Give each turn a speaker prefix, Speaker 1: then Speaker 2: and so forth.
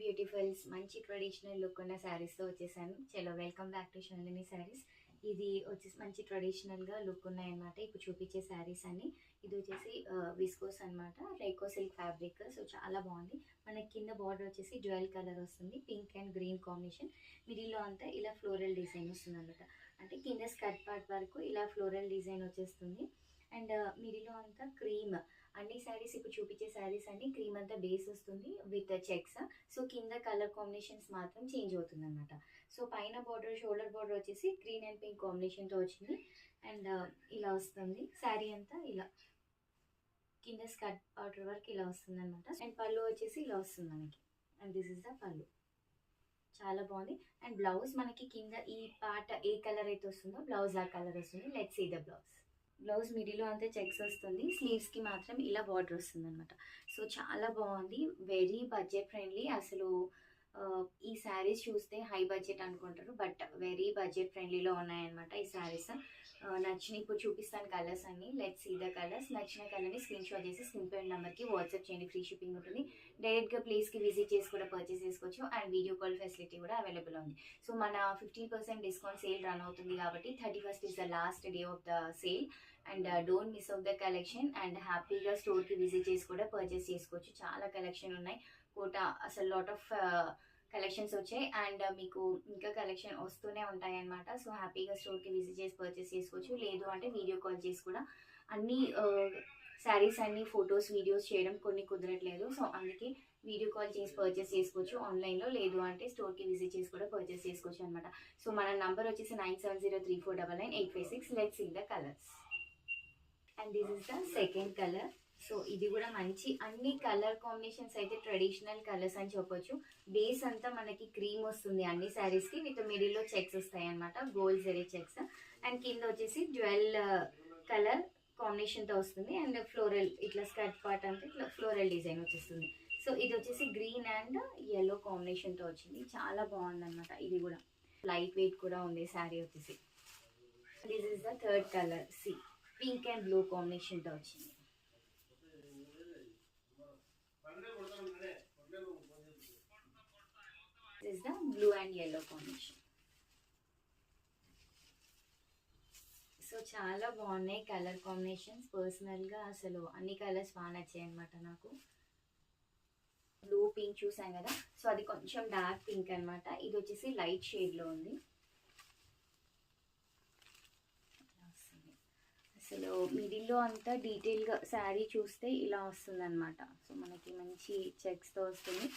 Speaker 1: Beautifuls మంచి traditional look ఉన్న శారీస్తో వచ్చేసాను. చలో welcome back to Shalini saris. ఇది వచ్చేసి మంచి ట్రెడిషనల్గా లుక్ ఉన్నాయన్నమాట. ఇప్పుడు చూపించే శారీస్ అన్ని ఇది వచ్చేసి విస్కోస్ అనమాట, రైకో సిల్క్ ఫ్యాబ్రిక్. సో చాలా బాగుంది. మనకి కింద బార్డర్ వచ్చేసి జ్యువెల్ కలర్ వస్తుంది, పింక్ అండ్ గ్రీన్ కాంబినేషన్. మిడిల్లో అంతా ఇలా ఫ్లోరల్ డిజైన్ వస్తుంది అనమాట. అంటే కింద స్కర్ట్ పార్ట్ వరకు ఇలా ఫ్లోరల్ డిజైన్ వచ్చేస్తుంది. అండ్ మిడిల్లో అంతా క్రీమ్. అన్ని శారీస్ ఇప్పుడు చూపించే శారీస్ అన్ని క్రీమ్ అంతా బేస్ వస్తుంది విత్ చెక్స్. సో కింద కలర్ కాంబినేషన్స్ మాత్రం చేంజ్ అవుతుంది అనమాట. సో పైన బార్డర్, షోల్డర్ బార్డర్ వచ్చేసి గ్రీన్ అండ్ పింక్ కాంబినేషన్తో వచ్చింది. అండ్ ఇలా వస్తుంది శారీ అంతా. ఇలా కింద స్కర్ట్ బార్డర్ వరకు ఇలా వస్తుంది అనమాట. అండ్ పళ్ళు వచ్చేసి ఇలా వస్తుంది మనకి. అండ్ దిస్ ఇస్ ద పళ్ళు. చాలా బాగుంది. అండ్ బ్లౌజ్ మనకి కింద ఈ పార్ట్ ఏ కలర్ అయితే వస్తుందో బ్లౌజ్ ఆ కలర్ వస్తుంది. Let's see the blouse. Blouse మిడిలో అంతే చెక్స్ వస్తుంది, స్లీవ్స్కి మాత్రం ఇలా బార్డర్ వస్తుంది అనమాట. సో చాలా బాగుంది, వెరీ బడ్జెట్ ఫ్రెండ్లీ. అసలు ఈ శారీస్ చూస్తే హై బడ్జెట్ అనుకుంటారు, బట్ వెరీ బడ్జెట్ ఫ్రెండ్లీలో ఉన్నాయన్నమాట ఈ శారీస్. నచ్చిన ఇప్పుడు చూపిస్తాను కలర్స్ అన్ని. Let's see the colours. నచ్చిన కలర్ని స్క్రీన్ షాట్ చేసి స్క్రీన్ పై నెంబర్కి వాట్సాప్ చేయండి. ఫ్రీ షిప్పింగ్ ఉంటుంది. డైరెక్ట్గా ప్లేస్కి విజిట్ చేసి కూడా పర్చేస్ చేసుకోవచ్చు. అండ్ వీడియో కాల్ ఫెసిలిటీ కూడా అవైలబుల్ ఉంది. సో మన 15% డిస్కౌంట్ సేల్ రన్ అవుతుంది కాబట్టి 31st is the last day of the sale. And don't miss out the collection. And హ్యాపీగా స్టోర్కి విజిట్ చేసి కూడా పర్చేస్ చేసుకోవచ్చు. చాలా కలెక్షన్ ఉన్నాయి. కోట అసలు లాట్ ఆఫ్ కలెక్షన్స్ వచ్చాయి. అండ్ మీకు ఇంకా కలెక్షన్ వస్తూనే ఉంటాయి అన్నమాట. సో హ్యాపీగా స్టోర్కి విజిట్ చేసి పర్చేస్ చేసుకోవచ్చు. లేదు అంటే వీడియో కాల్ చేసి కూడా అన్ని శారీస్ అన్ని ఫొటోస్ వీడియోస్ చేయడం కొన్ని కుదరట్లేదు. సో అందుకే వీడియో కాల్ చేసి పర్చేస్ చేసుకోవచ్చు ఆన్లైన్లో. లేదు అంటే స్టోర్కి విజిట్ చేసి కూడా పర్చేస్ చేసుకోవచ్చు అనమాట. సో మన నంబర్ వచ్చేసి 9703499856. Let's see the colours. And this is the second colour. So ఇది కూడా మంచి అన్ని కలర్ కాంబినేషన్స్ అయితే ట్రెడిషనల్ కలర్స్ అని చెప్పొచ్చు. బేస్ అంతా మనకి క్రీమ్ వస్తుంది అన్ని శారీస్కి, విత్ మిడిల్లో చెక్స్ వస్తాయి అనమాట, గోల్డ్ జరీ చెక్స్. అండ్ కింద వచ్చేసి జ్యువెల్ కలర్ కాంబినేషన్తో వస్తుంది. అండ్ ఫ్లోరల్ ఇట్లా స్కర్ట్ పార్ట్ అంతా ఇట్లా ఫ్లోరల్ డిజైన్ వచ్చేస్తుంది. సో ఇది వచ్చేసి గ్రీన్ అండ్ ఎల్లో కాంబినేషన్తో వచ్చింది. చాలా బాగుంది అనమాట. ఇది కూడా లైట్ వెయిట్ కూడా ఉంది శారీ వచ్చేసి. This is the third colour. సి పింక్ అండ్ బ్లూ కాంబినేషన్తో వచ్చింది. This is the blue and yellow combination. So చాలా బాగున్నాయి కలర్ కాంబినేషన్స్. పర్సనల్గా అసలు అన్ని కలర్స్ బాగా నచ్చాయి అనమాట నాకు. బ్లూ పింక్ చూసాం కదా, సో అది కొంచెం డార్క్ పింక్ అనమాట. ఇది వచ్చేసి లైట్ షేడ్లో ఉంది. అసలు మిడిల్లో అంతా డీటెయిల్గా శారీ చూస్తే ఇలా వస్తుంది అనమాట. సో మనకి మంచి చెక్స్తో వస్తుంది.